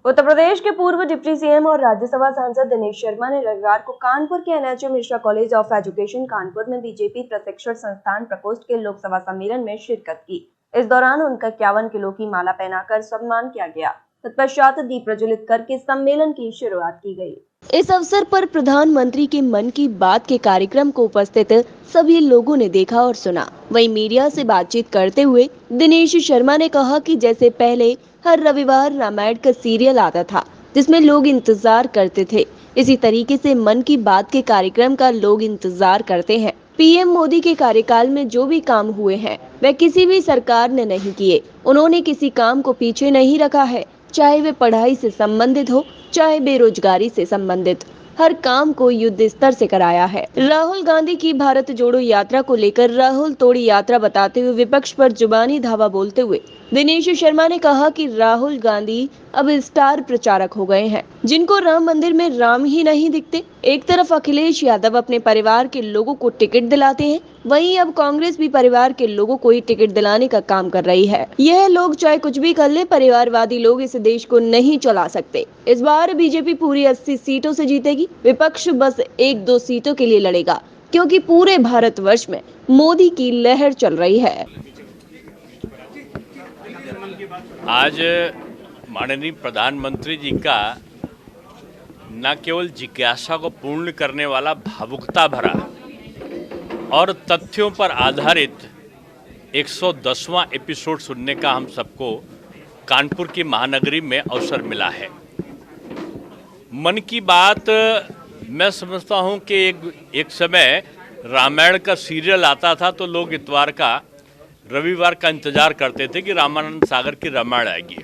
उत्तर प्रदेश के पूर्व deputy CM और राज्यसभा सांसद दिनेश शर्मा ने रविवार को कानपुर के NHM Mishra college of education Kanpur में बीजेपी प्रशिक्षण संस्थान प्रकोष्ठ के लोकसभा सम्मेलन में शिरकत की। इस दौरान उनका 51 किलो की माला पहनाकर सम्मान किया गया। तत्पश्चात दीप प्रज्वलित करके सम्मेलन की शुरुआत की गई। इस अवसर पर प्रधानमंत्री के मन की बात के कार्यक्रम को उपस्थित सभी लोगों ने देखा और सुना। वहीं मीडिया से बातचीत करते हुए दिनेश शर्मा ने कहा कि जैसे पहले हर रविवार रामायण का सीरियल आता था जिसमें लोग इंतजार करते थे, इसी तरीके से मन की बात के कार्यक्रम का लोग इंतजार करते हैं। पीएम मोदी के कार्यकाल में जो भी काम हुए हैं वह किसी भी सरकार ने नहीं किए। उन्होंने किसी काम को पीछे नहीं रखा है, चाहे वे पढ़ाई से संबंधित हो, चाहे बेरोजगारी से संबंधित, हर काम को युद्ध स्तर से कराया है। राहुल गांधी की भारत जोड़ो यात्रा को लेकर राहुल तोड़ी यात्रा बताते हुए विपक्ष पर जुबानी धावा बोलते हुए दिनेश शर्मा ने कहा कि राहुल गांधी अब स्टार प्रचारक हो गए हैं, जिनको राम मंदिर में राम ही नहीं दिखते। एक तरफ अखिलेश यादव अपने परिवार के लोगों को टिकट दिलाते हैं, वहीं अब कांग्रेस भी परिवार के लोगों को ही टिकट दिलाने का काम कर रही है। यह लोग चाहे कुछ भी कर ले, परिवारवादी लोग इस देश को नहीं चला सकते। इस बार बीजेपी पूरी 80 सीटों से जीतेगी। विपक्ष बस 1-2 सीटों के लिए लड़ेगा, क्योंकि पूरे भारतवर्ष में मोदी की लहर चल रही है। आज माननीय प्रधानमंत्री जी का न केवल जिज्ञासा को पूर्ण करने वाला भावुकता भरा और तथ्यों पर आधारित 110वां एपिसोड सुनने का हम सबको कानपुर की महानगरी में अवसर मिला है। मन की बात मैं समझता हूं कि एक समय रामायण का सीरियल आता था तो लोग इतवार का रविवार का इंतजार करते थे कि रामानंद सागर की रामायण आएगी,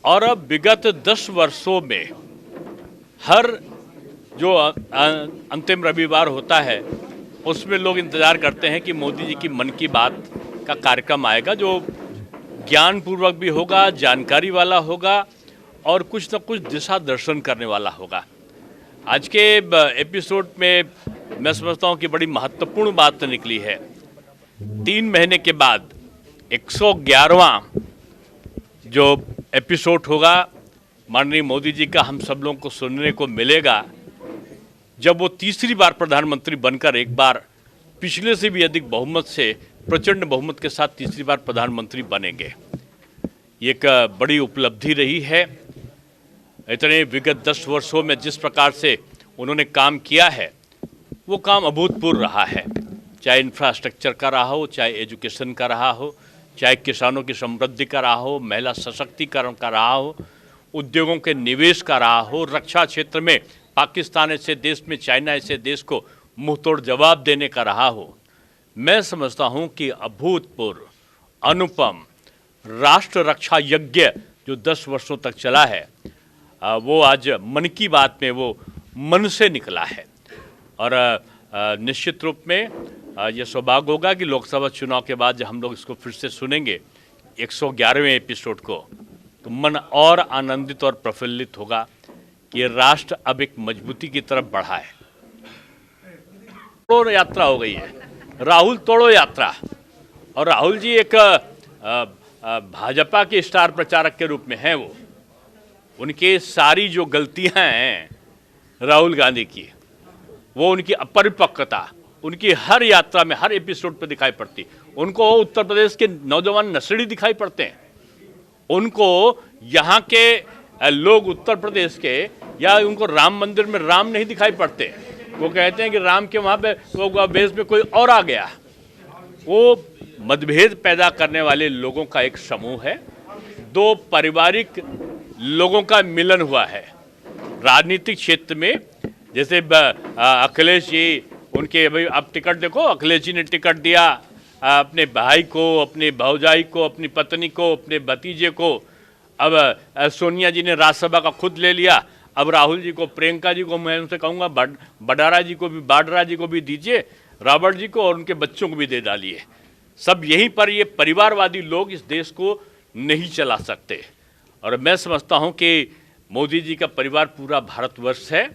और अब विगत 10 वर्षों में हर जो अंतिम रविवार होता है उसमें लोग इंतजार करते हैं कि मोदी जी की मन की बात का कार्यक्रम आएगा, जो ज्ञानपूर्वक भी होगा, जानकारी वाला होगा और कुछ न कुछ दिशा दर्शन करने वाला होगा। आज के एपिसोड में मैं समझता हूं कि बड़ी महत्वपूर्ण बात निकली है। 3 महीने के बाद 111वां जो एपिसोड होगा माननीय मोदी जी का, हम सब लोगों को सुनने को मिलेगा जब वो तीसरी बार प्रधानमंत्री बनकर एक बार पिछले से भी अधिक बहुमत से, प्रचंड बहुमत के साथ तीसरी बार प्रधानमंत्री बनेंगे। ये एक बड़ी उपलब्धि रही है। इतने विगत 10 वर्षों में जिस प्रकार से उन्होंने काम किया है वो काम अभूतपूर्व रहा है, चाहे इंफ्रास्ट्रक्चर का रहा हो, चाहे एजुकेशन का रहा हो, चाहे किसानों की समृद्धि का रहा हो, महिला सशक्तिकरण का रहा हो, उद्योगों के निवेश का रहा हो, रक्षा क्षेत्र में पाकिस्तान ऐसे देश में चाइना ऐसे देश को मुंहतोड़ जवाब देने का रहा हो। मैं समझता हूं कि अभूतपूर्व, अनुपम राष्ट्र रक्षा यज्ञ जो 10 वर्षों तक चला है वो आज मन की बात में वो मन से निकला है। और निश्चित रूप में ये सौभाग्य होगा कि लोकसभा चुनाव के बाद जब हम लोग इसको फिर से सुनेंगे 111वें एपिसोड को, तो मन और आनंदित और प्रफुल्लित होगा कि ये राष्ट्र अब एक मजबूती की तरफ बढ़ा है। तोड़ो यात्रा हो गई है, राहुल तोड़ो यात्रा। और राहुल जी एक भाजपा के स्टार प्रचारक के रूप में हैं। वो उनके सारी जो गलतियां हैं राहुल गांधी की, वो उनकी अपरिपक्वता उनकी हर यात्रा में, हर एपिसोड पर दिखाई पड़ती। उनको उत्तर प्रदेश के नौजवान नशेड़ी दिखाई पड़ते हैं, उनको यहाँ के लोग उत्तर प्रदेश के, या उनको राम मंदिर में राम नहीं दिखाई पड़ते। वो कहते हैं कि राम के वहाँ पे वो बेस में कोई और आ गया। वो मतभेद पैदा करने वाले लोगों का एक समूह है। 2 पारिवारिक लोगों का मिलन हुआ है राजनीतिक क्षेत्र में। जैसे अखिलेश जी, उनके अभी आप टिकट देखो, अखिलेश जी ने टिकट दिया अपने भाई को, अपने भौजाई को, अपनी पत्नी को, अपने भतीजे को। अब सोनिया जी ने राज्यसभा का खुद ले लिया। अब राहुल जी को, प्रियंका जी को, मैं उनसे कहूँगा बडारा जी को भी, बाड्रा जी को भी दीजिए, रॉबर्ट जी को, और उनके बच्चों को भी दे डालिए। सब यहीं पर ये परिवारवादी लोग इस देश को नहीं चला सकते। और मैं समझता हूँ कि मोदी जी का परिवार पूरा भारतवर्ष है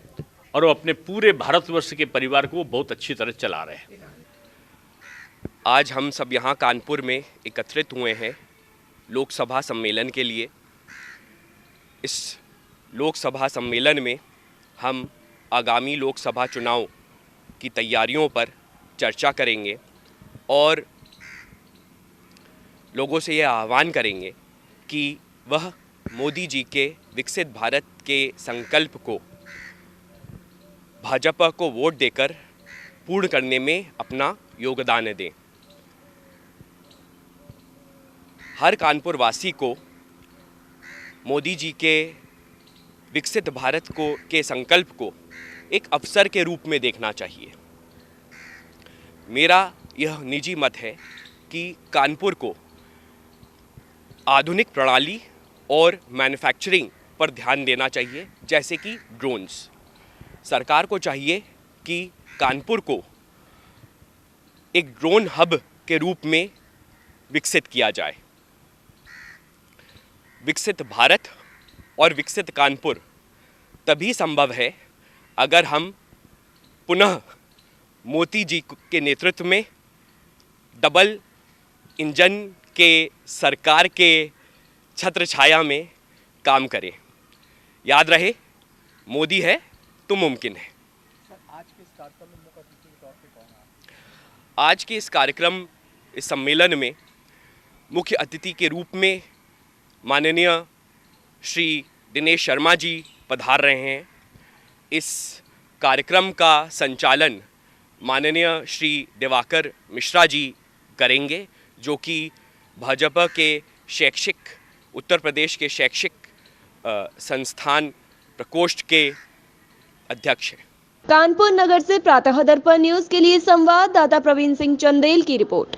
और वो अपने पूरे भारतवर्ष के परिवार को बहुत अच्छी तरह चला रहे हैं। आज हम सब यहाँ कानपुर में एकत्रित हुए हैं लोकसभा सम्मेलन के लिए। इस लोकसभा सम्मेलन में हम आगामी लोकसभा चुनाव की तैयारियों पर चर्चा करेंगे और लोगों से यह आह्वान करेंगे कि वह मोदी जी के विकसित भारत के संकल्प को भाजपा को वोट देकर पूर्ण करने में अपना योगदान दें। हर कानपुर वासी को मोदी जी के विकसित भारत के संकल्प को एक अवसर के रूप में देखना चाहिए। मेरा यह निजी मत है कि कानपुर को आधुनिक प्रणाली और मैन्युफैक्चरिंग पर ध्यान देना चाहिए, जैसे कि ड्रोन्स। सरकार को चाहिए कि कानपुर को एक ड्रोन हब के रूप में विकसित किया जाए। विकसित भारत और विकसित कानपुर तभी संभव है अगर हम पुनः मोदी जी के नेतृत्व में डबल इंजन के सरकार के छत्र छाया में काम करें। याद रहे, मोदी है तो मुमकिन है। आज के इस कार्यक्रम, इस सम्मेलन में मुख्य अतिथि के रूप में माननीय श्री दिनेश शर्मा जी पधार रहे हैं। इस कार्यक्रम का संचालन माननीय श्री दिवाकर मिश्रा जी करेंगे, जो कि भाजपा के शैक्षिक उत्तर प्रदेश के शैक्षिक संस्थान प्रकोष्ठ के अध्यक्ष हैं। कानपुर नगर से प्रातः दर्पण न्यूज के लिए संवाददाता प्रवीण सिंह चंदेल की रिपोर्ट।